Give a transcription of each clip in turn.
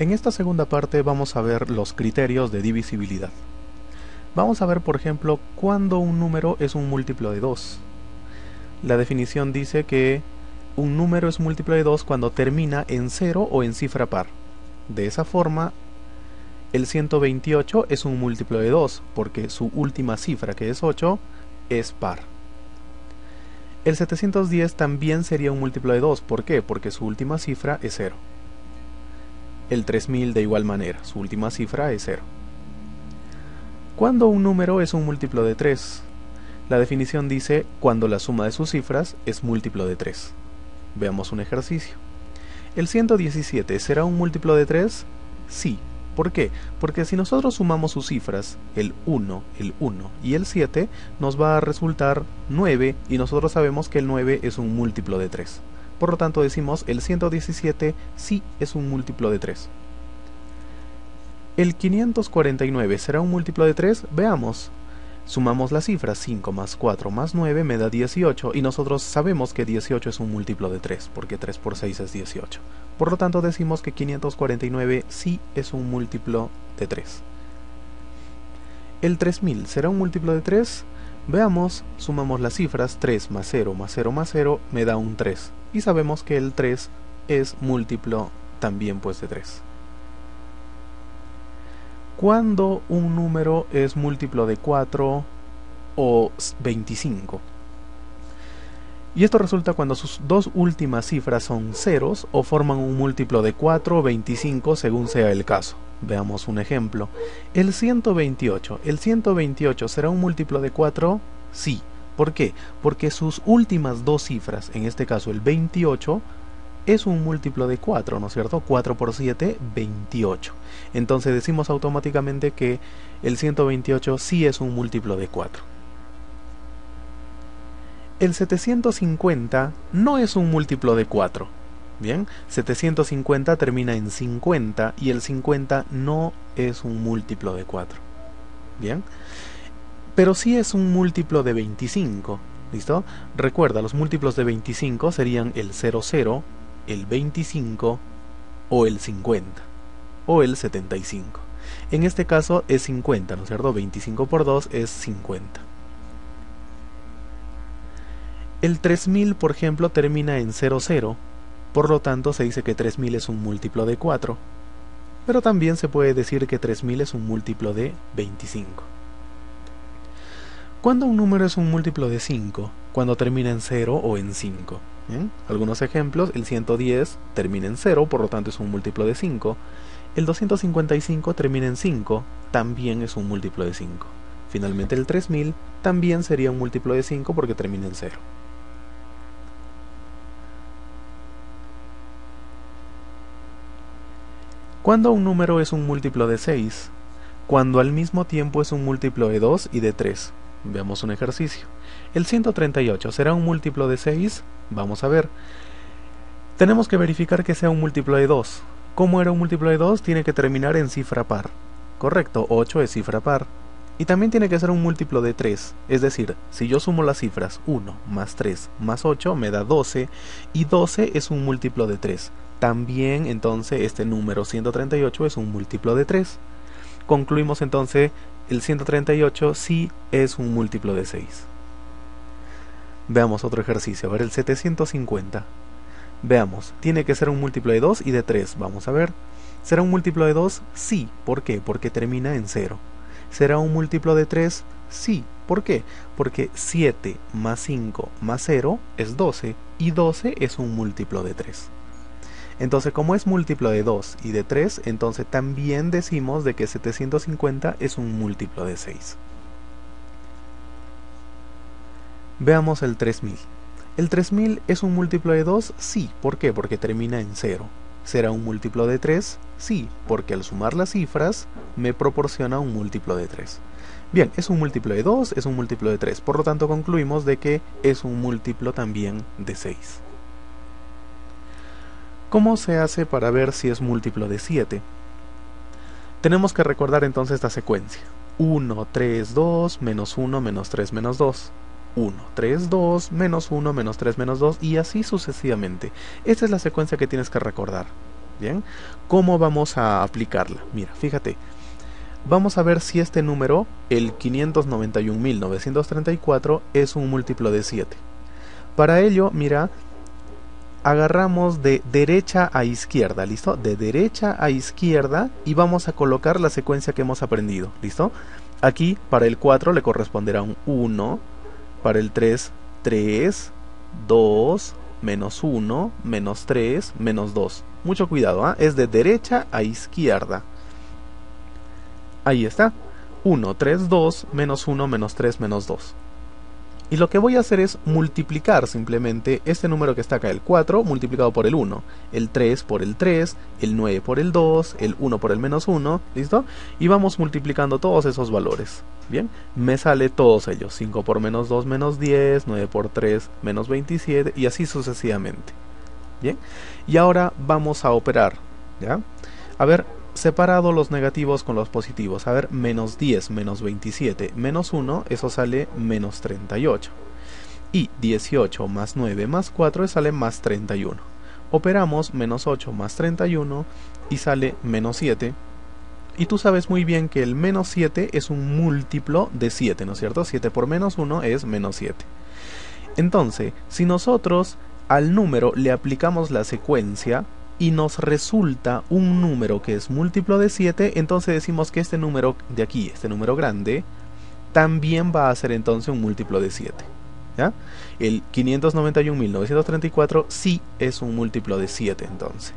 En esta segunda parte vamos a ver los criterios de divisibilidad. Vamos a ver, por ejemplo, cuándo un número es un múltiplo de 2. La definición dice que un número es múltiplo de 2 cuando termina en 0 o en cifra par. De esa forma, el 128 es un múltiplo de 2, porque su última cifra, que es 8, es par. El 710 también sería un múltiplo de 2, ¿por qué? Porque su última cifra es 0. El 3000 de igual manera, su última cifra es 0. ¿Cuándo un número es un múltiplo de 3? La definición dice cuando la suma de sus cifras es múltiplo de 3. Veamos un ejercicio. ¿El 117 será un múltiplo de 3? Sí. ¿Por qué? Porque si nosotros sumamos sus cifras, el 1 y el 7, nos va a resultar 9 y nosotros sabemos que el 9 es un múltiplo de 3. Por lo tanto decimos el 117 sí es un múltiplo de 3. ¿El 549 será un múltiplo de 3? Veamos. Sumamos las cifras, 5 más 4 más 9 me da 18 y nosotros sabemos que 18 es un múltiplo de 3 porque 3 por 6 es 18. Por lo tanto decimos que 549 sí es un múltiplo de 3. ¿El 3000 será un múltiplo de 3? Veamos, sumamos las cifras, 3 más 0 más 0 más 0 me da un 3 y sabemos que el 3 es múltiplo también pues de 3. ¿Cuándo un número es múltiplo de 4 o 25? Y esto resulta cuando sus dos últimas cifras son ceros o forman un múltiplo de 4 o 25 según sea el caso. Veamos un ejemplo. El 128. ¿El 128 será un múltiplo de 4? Sí. ¿Por qué? Porque sus últimas dos cifras, en este caso el 28, es un múltiplo de 4, ¿no es cierto? 4 por 7, 28. Entonces decimos automáticamente que el 128 sí es un múltiplo de 4. El 750 no es un múltiplo de 4. Bien, 750 termina en 50 y el 50 no es un múltiplo de 4. Bien, pero sí es un múltiplo de 25. ¿Listo? Recuerda, los múltiplos de 25 serían el 00, el 25 o el 50 o el 75. En este caso es 50, ¿no es cierto? 25 por 2 es 50. El 3000, por ejemplo, termina en 00, por lo tanto se dice que 3000 es un múltiplo de 4, pero también se puede decir que 3000 es un múltiplo de 25. ¿Cuándo un número es un múltiplo de 5? Cuando termina en 0 o en 5. Algunos ejemplos, el 110 termina en 0, por lo tanto es un múltiplo de 5. El 255 termina en 5, también es un múltiplo de 5. Finalmente el 3000 también sería un múltiplo de 5 porque termina en 0. ¿Cuándo un número es un múltiplo de 6? Cuando al mismo tiempo es un múltiplo de 2 y de 3. Veamos un ejercicio. ¿El 138 será un múltiplo de 6? Vamos a ver. Tenemos que verificar que sea un múltiplo de 2. ¿Cómo era un múltiplo de 2? Tiene que terminar en cifra par. Correcto, 8 es cifra par. Y también tiene que ser un múltiplo de 3. Es decir, si yo sumo las cifras 1 más 3 más 8 me da 12. Y 12 es un múltiplo de 3. También entonces este número 138 es un múltiplo de 3. Concluimos entonces el 138 sí es un múltiplo de 6. Veamos otro ejercicio. A ver, el 750. Veamos, tiene que ser un múltiplo de 2 y de 3. Vamos a ver. ¿Será un múltiplo de 2? Sí. ¿Por qué? Porque termina en 0. ¿Será un múltiplo de 3? Sí. ¿Por qué? Porque 7 más 5 más 0 es 12 y 12 es un múltiplo de 3. Entonces, como es múltiplo de 2 y de 3, entonces también decimos de que 750 es un múltiplo de 6. Veamos el 3000. ¿El 3000 es un múltiplo de 2? Sí. ¿Por qué? Porque termina en 0. ¿Será un múltiplo de 3? Sí, porque al sumar las cifras me proporciona un múltiplo de 3. Bien, es un múltiplo de 2, es un múltiplo de 3. Por lo tanto, concluimos de que es un múltiplo también de 6. ¿Cómo se hace para ver si es múltiplo de 7? Tenemos que recordar entonces esta secuencia. 1, 3, 2, menos 1, menos 3, menos 2. 1, 3, 2, menos 1, menos 3, menos 2 y así sucesivamente. Esta es la secuencia que tienes que recordar. Bien, ¿cómo vamos a aplicarla? Mira, fíjate, vamos a ver si este número, el 591.934, es un múltiplo de 7. Para ello, mira, agarramos de derecha a izquierda, ¿listo? De derecha a izquierda y vamos a colocar la secuencia que hemos aprendido, ¿listo? Aquí para el 4 le corresponderá un 1, para el 3, 3, 2, menos 1, menos 3, menos 2. Mucho cuidado, ¿eh? Es de derecha a izquierda. Ahí está. 1, 3, 2, menos 1, menos 3, menos 2. Y lo que voy a hacer es multiplicar simplemente este número que está acá, el 4, multiplicado por el 1, el 3 por el 3, el 9 por el 2, el 1 por el menos 1, ¿listo? Y vamos multiplicando todos esos valores, ¿bien? Me sale todos ellos, 5 por menos 2, menos 10, 9 por 3, menos 27, y así sucesivamente, ¿bien? Y ahora vamos a operar, ¿ya? A ver, separado los negativos con los positivos. A ver, menos 10 menos 27 menos 1, eso sale menos 38. Y 18 más 9 más 4 sale más 31. Operamos menos 8 más 31 y sale menos 7. Y tú sabes muy bien que el menos 7 es un múltiplo de 7, ¿no es cierto? 7 por menos 1 es menos 7. Entonces, si nosotros al número le aplicamos la secuencia y nos resulta un número que es múltiplo de 7, entonces decimos que este número de aquí, este número grande, también va a ser entonces un múltiplo de 7. ¿Ya? El 591.934 sí es un múltiplo de 7 entonces.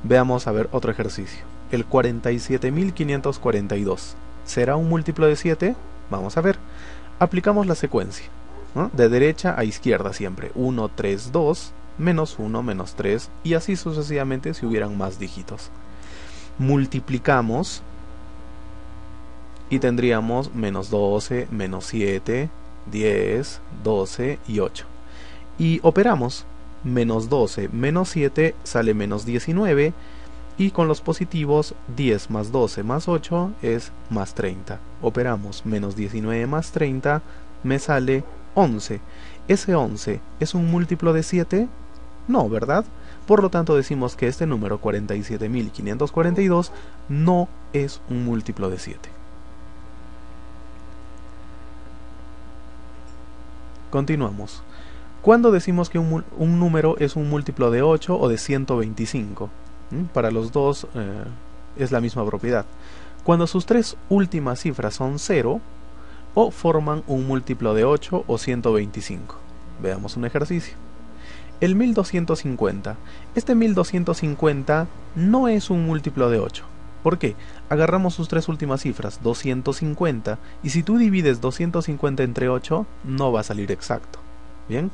Veamos a ver otro ejercicio. El 47.542. ¿Será un múltiplo de 7? Vamos a ver. Aplicamos la secuencia, ¿no? De derecha a izquierda siempre. 1, 3, 2... menos 1, menos 3, y así sucesivamente si hubieran más dígitos. Multiplicamos y tendríamos menos 12, menos 7, 10, 12 y 8. Y operamos. Menos 12, menos 7 sale menos 19, y con los positivos 10 más 12 más 8 es más 30. Operamos menos 19 más 30, me sale 11. ¿Ese 11 es un múltiplo de 7? No, ¿verdad? Por lo tanto decimos que este número 47.542 no es un múltiplo de 7. Continuamos. ¿Cuándo decimos que un número es un múltiplo de 8 o de 125? Para los dos es la misma propiedad. Cuando sus tres últimas cifras son 0 o forman un múltiplo de 8 o 125. Veamos un ejercicio. El 1250. Este 1250 no es un múltiplo de 8. ¿Por qué? Agarramos sus tres últimas cifras, 250, y si tú divides 250 entre 8, no va a salir exacto. ¿Bien?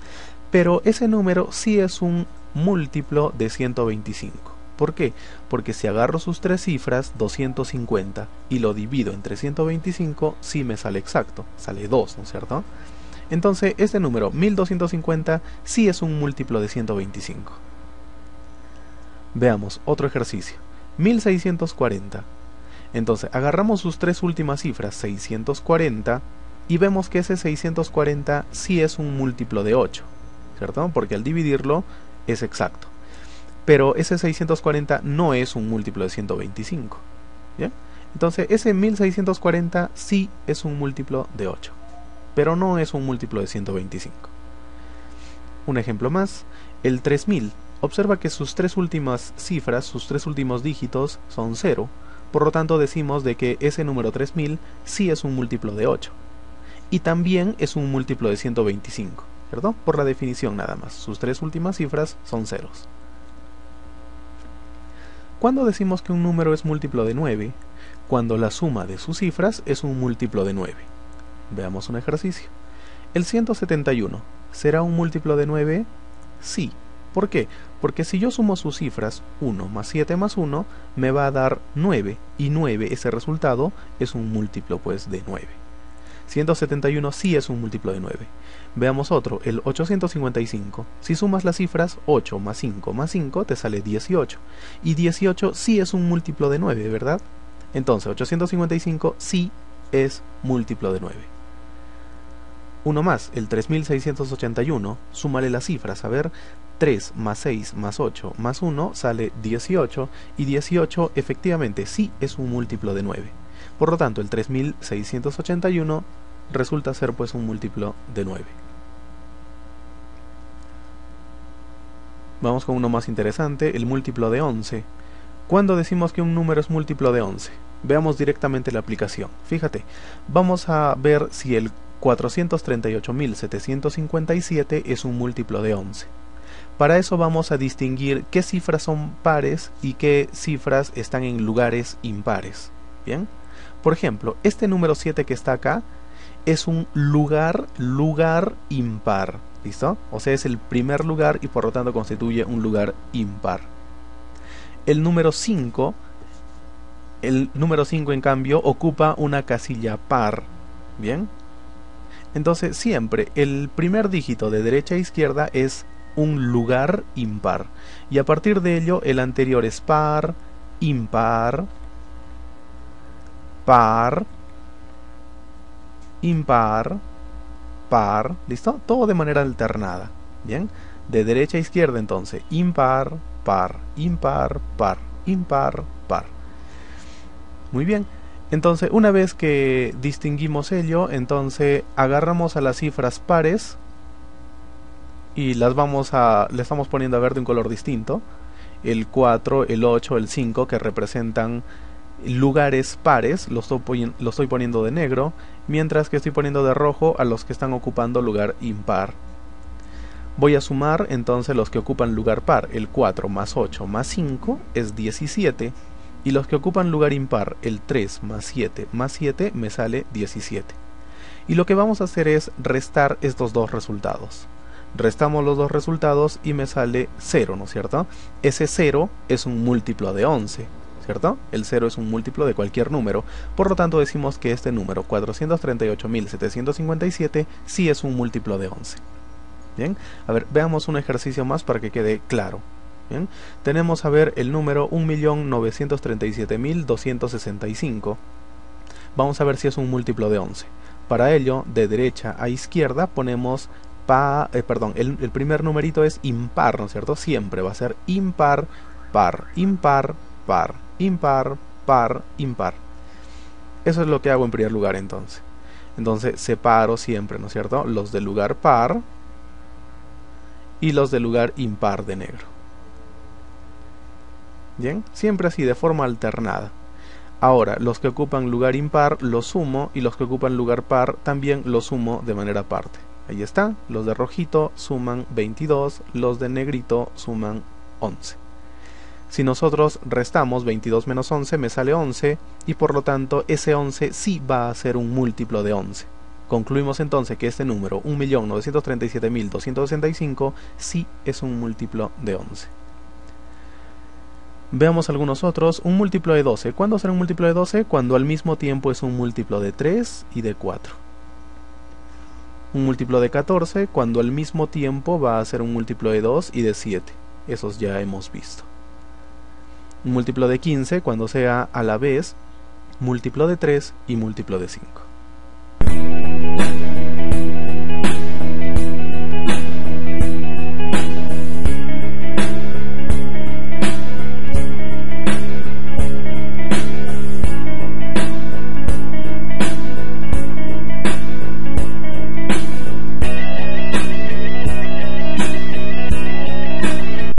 Pero ese número sí es un múltiplo de 125. ¿Por qué? Porque si agarro sus tres cifras, 250, y lo divido entre 125, sí me sale exacto. Sale 2, ¿no es cierto? Entonces, este número, 1250, sí es un múltiplo de 125. Veamos otro ejercicio. 1640. Entonces, agarramos sus tres últimas cifras, 640, y vemos que ese 640 sí es un múltiplo de 8, ¿cierto? Porque al dividirlo es exacto. Pero ese 640 no es un múltiplo de 125. ¿Bien? Entonces, ese 1640 sí es un múltiplo de 8. Pero no es un múltiplo de 125. Un ejemplo más, el 3000. Observa que sus tres últimas cifras, sus tres últimos dígitos son 0, por lo tanto decimos de que ese número 3000 sí es un múltiplo de 8. Y también es un múltiplo de 125, ¿cierto? Por la definición nada más, sus tres últimas cifras son ceros. ¿Cuándo decimos que un número es múltiplo de 9? Cuando la suma de sus cifras es un múltiplo de 9. Veamos un ejercicio. El 171, ¿será un múltiplo de 9? Sí. ¿Por qué? Porque si yo sumo sus cifras, 1 más 7 más 1, me va a dar 9, y 9, ese resultado, es un múltiplo pues de 9. 171 sí es un múltiplo de 9. Veamos otro, el 855. Si sumas las cifras, 8 más 5 más 5 te sale 18. Y 18 sí es un múltiplo de 9, ¿verdad? Entonces 855 sí es múltiplo de 9. Uno más, el 3681. Súmale las cifras, a ver, 3 más 6 más 8 más 1 sale 18, y 18 efectivamente sí es un múltiplo de 9. Por lo tanto, el 3681 resulta ser pues un múltiplo de 9. Vamos con uno más interesante, el múltiplo de 11. ¿Cuándo decimos que un número es múltiplo de 11? Veamos directamente la aplicación. Fíjate, vamos a ver si el 438.757 es un múltiplo de 11. Para eso vamos a distinguir qué cifras son pares y qué cifras están en lugares impares. Bien, por ejemplo, este número 7 que está acá es un lugar impar. ¿Listo? O sea, es el primer lugar y por lo tanto constituye un lugar impar. El número 5 en cambio ocupa una casilla par. Bien, entonces siempre el primer dígito de derecha a izquierda es un lugar impar, y a partir de ello el anterior es par, impar, par, impar, par. ¿Listo? Todo de manera alternada. Bien, de derecha a izquierda entonces impar, par, impar, par, impar, par. Muy bien, entonces una vez que distinguimos ello, entonces agarramos a las cifras pares y le estamos poniendo a ver de un color distinto. El 4, el 8, el 5 que representan lugares pares, lo estoy poniendo de negro, mientras que estoy poniendo de rojo a los que están ocupando lugar impar. Voy a sumar entonces los que ocupan lugar par. El 4 más 8 más 5 es 17, y los que ocupan lugar impar, el 3 más 7 me sale 17. Y lo que vamos a hacer es restar estos dos resultados. Restamos los dos resultados y me sale 0, ¿no es cierto? Ese 0 es un múltiplo de 11, ¿cierto? El 0 es un múltiplo de cualquier número. Por lo tanto decimos que este número 438.757 sí es un múltiplo de 11. Bien, a ver, veamos un ejercicio más para que quede claro. Bien, tenemos a ver el número 1.937.265. Vamos a ver si es un múltiplo de 11. Para ello, de derecha a izquierda ponemos el primer numerito es impar, ¿no es cierto? Siempre va a ser impar, par, impar, par, impar, par, impar. Eso es lo que hago en primer lugar entonces. Entonces separo siempre, ¿no es cierto?, los del lugar par y los del lugar impar de negro. Bien, siempre así, de forma alternada. Ahora, los que ocupan lugar impar los sumo, y los que ocupan lugar par también los sumo de manera aparte. Ahí está, los de rojito suman 22, los de negrito suman 11. Si nosotros restamos 22 menos 11 me sale 11, y por lo tanto ese 11 sí va a ser un múltiplo de 11. Concluimos entonces que este número 1.937.265 sí es un múltiplo de 11. Veamos algunos otros. Un múltiplo de 12. ¿Cuándo será un múltiplo de 12? Cuando al mismo tiempo es un múltiplo de 3 y de 4. Un múltiplo de 14, cuando al mismo tiempo va a ser un múltiplo de 2 y de 7. Esos ya hemos visto. Un múltiplo de 15, cuando sea a la vez múltiplo de 3 y múltiplo de 5.